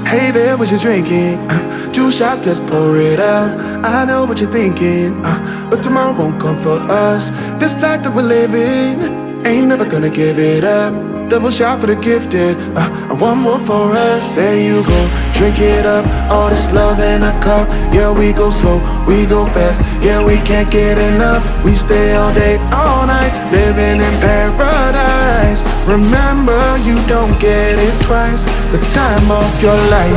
Hey there, what you drinking? 2 shots, let's pour it out. I know what you're thinking, but tomorrow won't come for us. This life that we're living, ain't never gonna give it up. Double shot for the gifted, and one more for us. There you go, drink it up. All this love in a cup. Yeah, we go slow, we go fast. Yeah, we can't get enough. We stay all day, all night, living in paradise. Remember, you don't get it twice. The time of your life.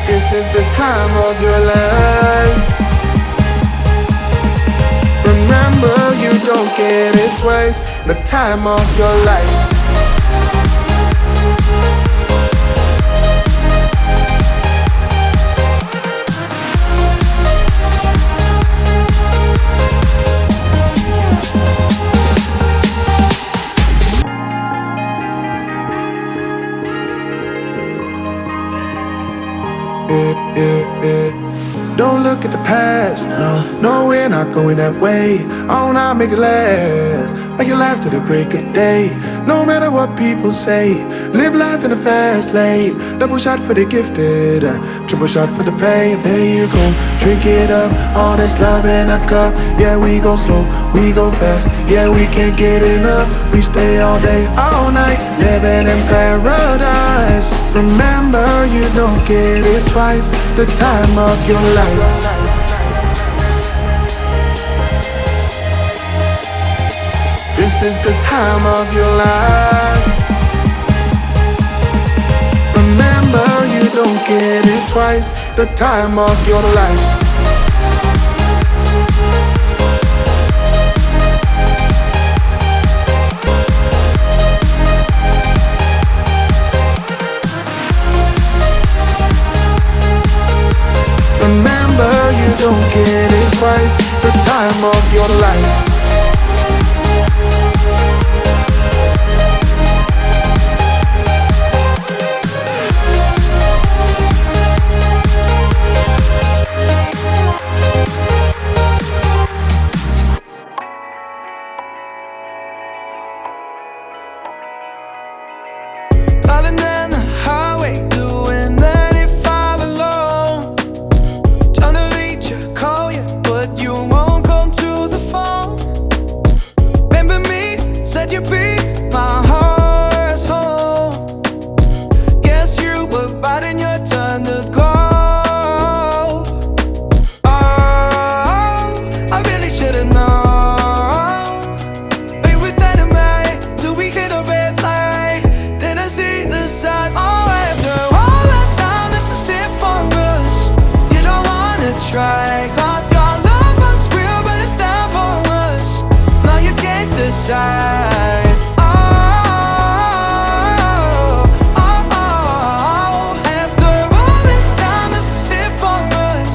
This is the time of your life. Remember, you don't get it twice. The time of your life. Don't look at the past, no, we're not going that way. Oh, now make it last, make it last to the break of day. No matter what people say, live life in a fast lane. Double shot for the gifted, triple shot for the pain. There you go, drink it up, all this love in a cup. Yeah, we go slow, we go fast. Yeah, we can't get enough. We stay all day, all night, living in paradise. Remember, you don't get it twice. The time of your life. This is the time of your life. Remember, you don't get it twice. The time of your life. Remember, you don't get it twice. The time of your life. Darling, down the highway, doing 95 alone. Trying to reach you, call you, but you won't come to the phone. Remember me, said you'd be my heart's home. Guess you were biding your turn to go. Oh, I really should've known. Be with dynamite till we hit a red light. Then I see the signs. Oh, after all that time, this is it for us. You don't wanna try. God, your love was real, but it's down for us. Now you can't decide. Oh, oh, oh. After all this time, this is it for us.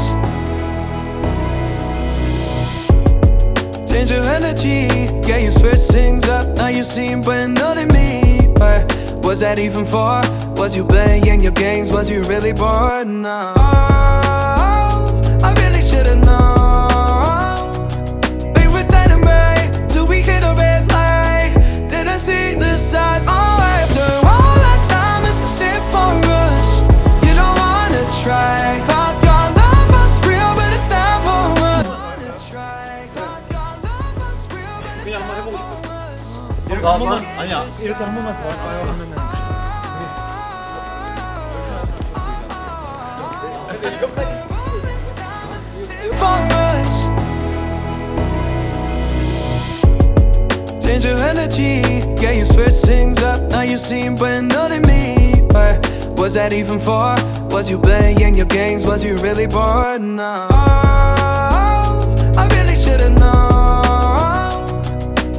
Change your energy, yeah, you switch things up. Now you seem brand new to me, but was that even for? Was you playing your games? Was you really bored? No. Oh, I really should've known. Be with dynamite till we hit a red light. Then I see the signs. Oh, after all that time, this is it for us. You don't wanna try. Thought your love was real, but it's down for us. Wanna try. Thought your love was real, but it's 그냥 한번 down 해보고 for 싶었어. us. 이렇게 한 번만 아니야 이렇게 한 번만 더 할까요? 하면은 For us. Change your energy, yeah, you switch things up. Now you seem brand new to me, but was that even for? Was you playing your games? Was you really bored? No. Oh, I really should've known.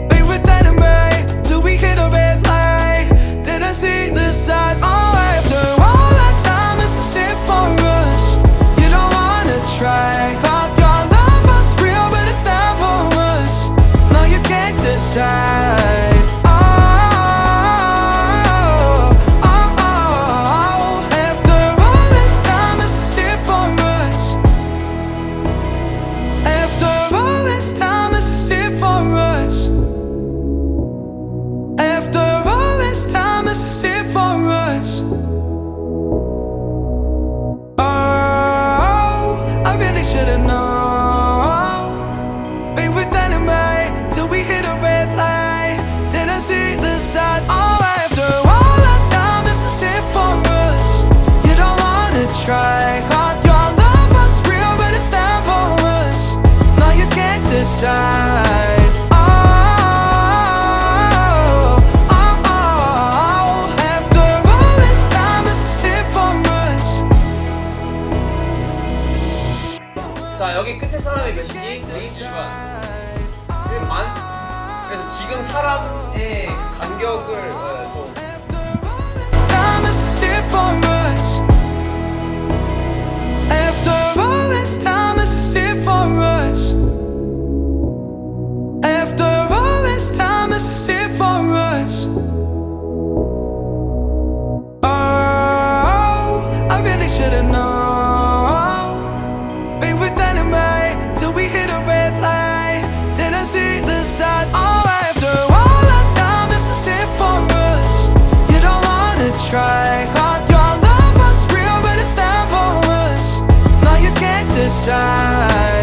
Be with dynamite till we hit a red light. Then I see the signs. Oh, after all that time, this is it for us. You don't wanna try. Thought your love was real, but it's down for us. Now you can't decide. Oh, oh, oh. After all this time, this is it for us. After all this time, decide. After all this time, is it for us? 자, 여기 끝에 사람이 몇이지? 1반. 1반? 그래서 지금 사람의 간격을 좀 This time, is it for us? After all this time, is it for us? After all this time, is it for us? Oh, I really should've known. We were dynamite till we hit a red light. Then I see the side. Oh, after all that time, is it for us? You don't wanna try. God, your love was real, but it's never was. Now you can't decide.